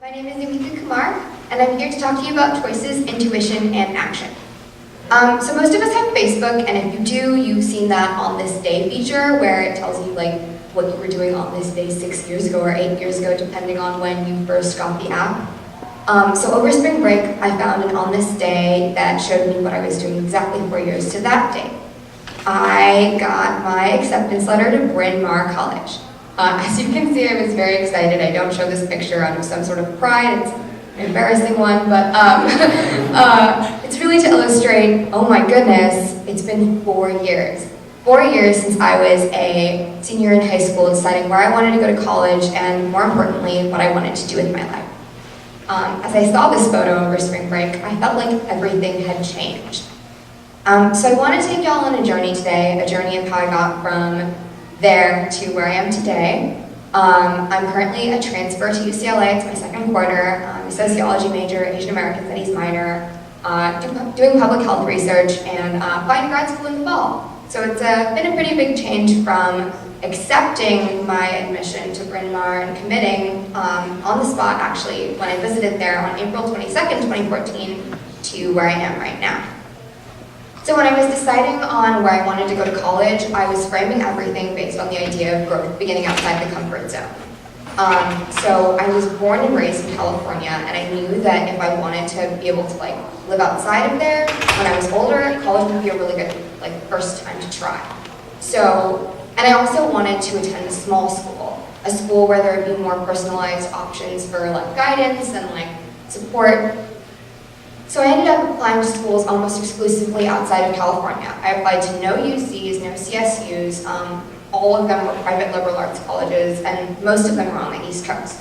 My name is Umika Kumar, and I'm here to talk to you about choices, intuition, and action. So most of us have Facebook, and if you do, you've seen that on this day feature where it tells you like what you were doing on this day 6 years ago or 8 years ago, depending on when you first got the app. So over spring break, I found an on this day that showed me what I was doing exactly 4 years to that day. I got my acceptance letter to Bryn Mawr College. As you can see, I was very excited. I don't show this picture out of some sort of pride. It's an embarrassing one, but it's really to illustrate, oh my goodness, it's been 4 years. 4 years since I was a senior in high school, deciding where I wanted to go to college and, more importantly, what I wanted to do with my life. As I saw this photo over spring break, I felt like everything had changed. So I want to take y'all on a journey today, a journey of how I got from there to where I am today. I'm currently a transfer to UCLA. It's my second quarter. I'm a sociology major, Asian American studies minor, doing public health research, and applying to grad school in the fall. So it's been a pretty big change from accepting my admission to Bryn Mawr and committing on the spot, actually, when I visited there on April 22nd, 2014, to where I am right now. So when I was deciding on where I wanted to go to college, I was framing everything based on the idea of growth beginning outside the comfort zone. So I was born and raised in California, and I knew that if I wanted to be able to live outside of there, when I was older, college would be a really good first time to try. So, and I also wanted to attend a small school, a school where there would be more personalized options for guidance and support. So I ended up applying to schools almost exclusively outside of California. I applied to no UCs, no CSUs. All of them were private liberal arts colleges, and most of them were on the East Coast.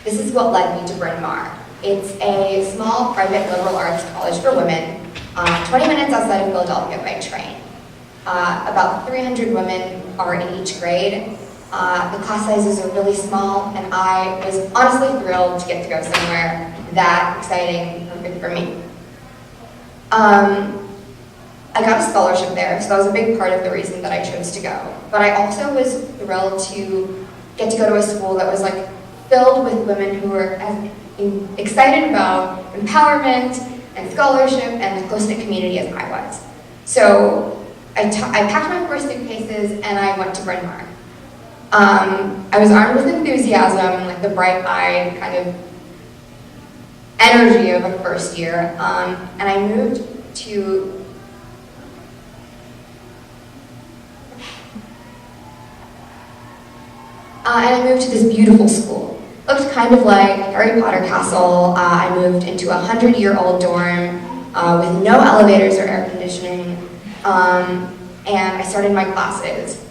This is what led me to Bryn Mawr. It's a small private liberal arts college for women, 20 minutes outside of Philadelphia by train. About 300 women are in each grade. The class sizes are really small, and I was honestly thrilled to get to go somewhere that exciting, perfect for me. I got a scholarship there, so that was a big part of the reason that I chose to go. But I also was thrilled to get to go to a school that was filled with women who were as excited about empowerment and scholarship and the close-knit community as I was. So I packed my 4 suitcases and I went to Bryn Mawr. I was armed with enthusiasm and the bright-eyed kind of energy of a first year, and I moved to this beautiful school. Looked kind of like Harry Potter castle. I moved into a 100-year-old dorm with no elevators or air conditioning, and I started my classes.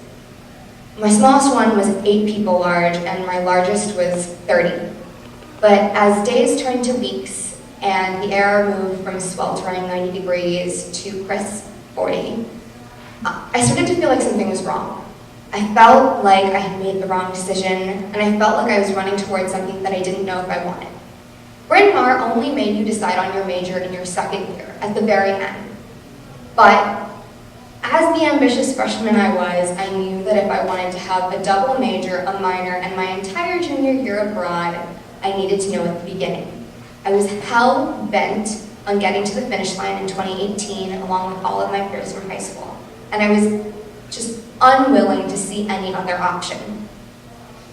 My smallest one was 8 people large, and my largest was 30. But as days turned to weeks, and the air moved from sweltering 90 degrees to crisp 40, I started to feel like something was wrong. I felt like I had made the wrong decision, and I felt like I was running towards something that I didn't know if I wanted. Bryn Mawr only made you decide on your major in your second year, at the very end. But as the ambitious freshman I was, I knew that if I wanted to have a double major, a minor, and my entire junior year abroad, I needed to know at the beginning. I was hell-bent on getting to the finish line in 2018 along with all of my peers from high school, and I was just unwilling to see any other option.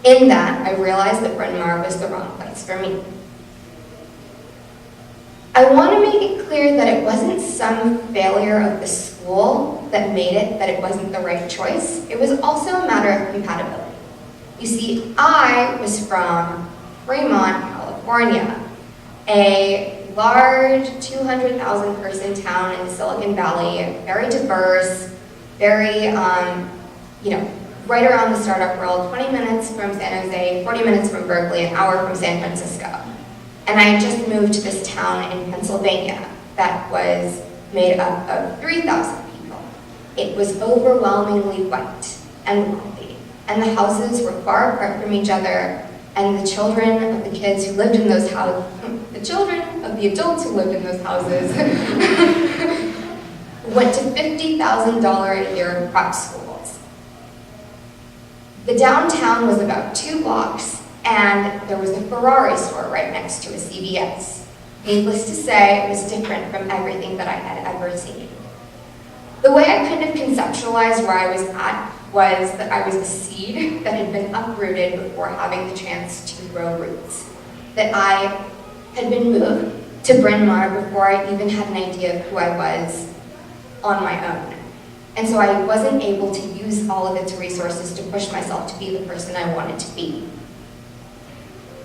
In that, I realized that Bryn Mawr was the wrong place for me. I want to make it clear that it wasn't some failure of the school that made it that it wasn't the right choice. It was also a matter of compatibility. You see, I was from Fremont, California, a large 200,000 person town in the Silicon Valley, very diverse, very, right around the startup world, 20 minutes from San Jose, 40 minutes from Berkeley, an hour from San Francisco. And I had just moved to this town in Pennsylvania that was made up of 3,000 people. It was overwhelmingly white and wealthy, and the houses were far apart from each other, and the children of the kids who lived in those houses, the children of the adults who lived in those houses, went to $50,000 a year prep schools. The downtown was about 2 blocks and there was a Ferrari store right next to a CVS. Needless to say, it was different from everything that I had ever seen. The way I kind of conceptualized where I was at was that I was a seed that had been uprooted before having the chance to grow roots. That I had been moved to Bryn Mawr before I even had an idea of who I was on my own. And so I wasn't able to use all of its resources to push myself to be the person I wanted to be.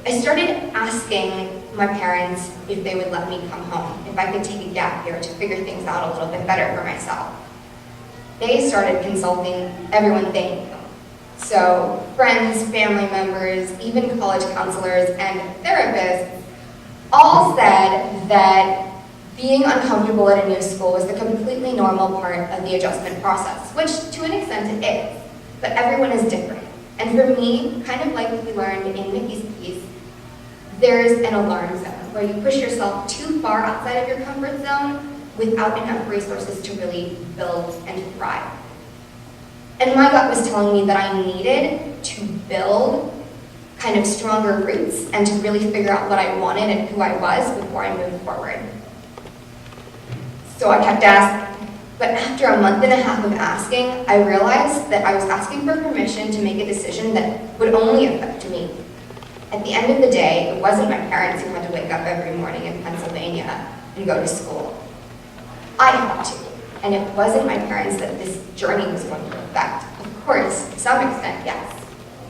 I started asking my parents if they would let me come home, if I could take a gap year to figure things out a little bit better for myself. They started consulting everyone they knew. So friends, family members, even college counselors and therapists all said that being uncomfortable at a new school was the completely normal part of the adjustment process, which to an extent it is, but everyone is different. And for me, kind of like we learned in Nikki's piece, there's an alarm zone where you push yourself too far outside of your comfort zone without enough resources to really build and thrive. And my gut was telling me that I needed to build kind of stronger roots and to really figure out what I wanted and who I was before I moved forward. So I kept asking, but after a month and a half of asking, I realized that I was asking for permission to make a decision that would only affect me. At the end of the day, it wasn't my parents who had to wake up every morning in Pennsylvania and go to school. I had to, and it wasn't my parents that this journey was going to affect. Of course, to some extent, yes.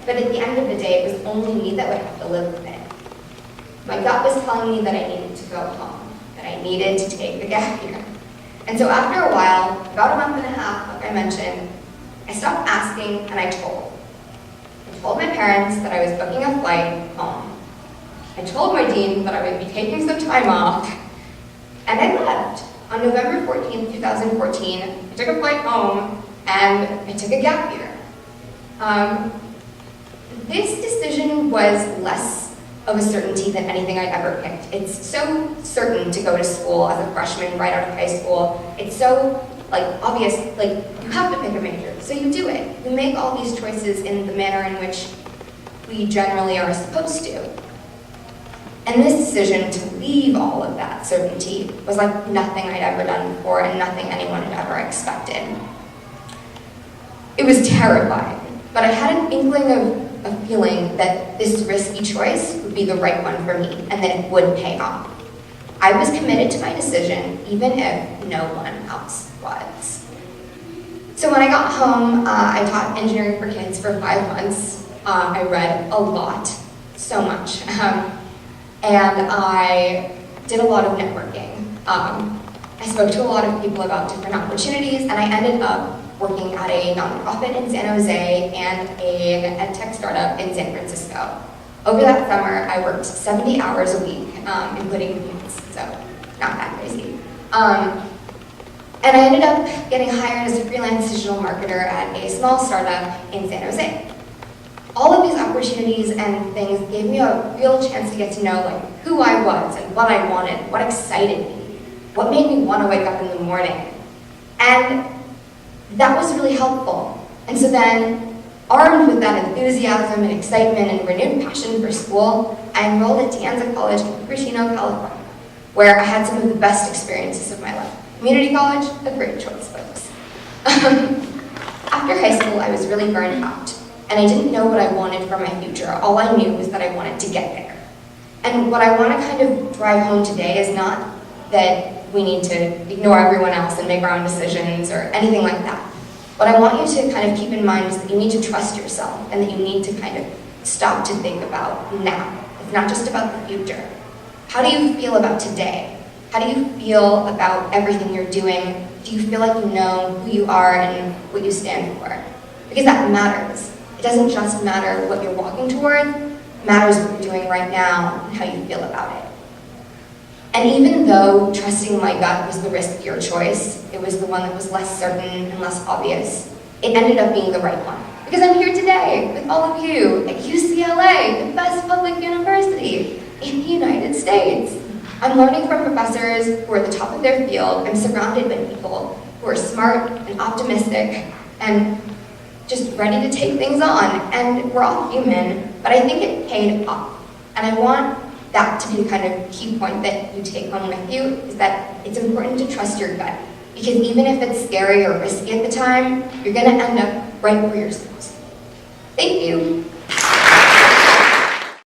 But at the end of the day, it was only me that would have to live with it. My gut was telling me that I needed to go home, that I needed to take the gap year. And so after a while, about a month and a half, like I mentioned, I stopped asking and I told. I told my parents that I was booking a flight home. I told my dean that I would be taking some time off, and I left. On November 14th, 2014, I took a flight home and I took a gap year. This decision was less of a certainty than anything I'd ever picked. It's so certain to go to school as a freshman right out of high school. It's so obvious, you have to pick a major, so you do it. You make all these choices in the manner in which we generally are supposed to. And this decision to leave all of that certainty was like nothing I'd ever done before and nothing anyone had ever expected. It was terrifying, but I had an inkling of a feeling that this risky choice would be the right one for me and that it would pay off. I was committed to my decision, even if no one else was. So when I got home, I taught engineering for kids for 5 months. I read a lot, so much. And I did a lot of networking. I spoke to a lot of people about different opportunities, and I ended up working at a nonprofit in San Jose and an ed tech startup in San Francisco. Over that summer, I worked 70 hours a week, including weekends, so not that crazy. And I ended up getting hired as a freelance digital marketer at a small startup in San Jose. All of these opportunities and things gave me a real chance to get to know who I was and what I wanted, what excited me, what made me want to wake up in the morning. And that was really helpful. And so then, armed with that enthusiasm and excitement and renewed passion for school, I enrolled at De Anza College in Cupertino, California, where I had some of the best experiences of my life. Community college, a great choice, folks. After high school, I was really burned out. And I didn't know what I wanted for my future. All I knew was that I wanted to get there. And what I want to kind of drive home today is not that we need to ignore everyone else and make our own decisions or anything like that. What I want you to kind of keep in mind is that you need to trust yourself and that you need to kind of stop to think about now. It's not just about the future. How do you feel about today? How do you feel about everything you're doing? Do you feel like you know who you are and what you stand for? Because that matters. It doesn't just matter what you're walking toward, it matters what you're doing right now and how you feel about it. And even though trusting my gut was the riskier choice, it was the one that was less certain and less obvious, it ended up being the right one. Because I'm here today with all of you at UCLA, the best public university in the United States. I'm learning from professors who are at the top of their field. I'm surrounded by people who are smart and optimistic and just ready to take things on. And we're all human, but but I think it paid off. And I want that to be the kind of key point that you take home with you, is that it's important to trust your gut. Because even if it's scary or risky at the time, you're gonna end up right where you're supposed to. Thank you.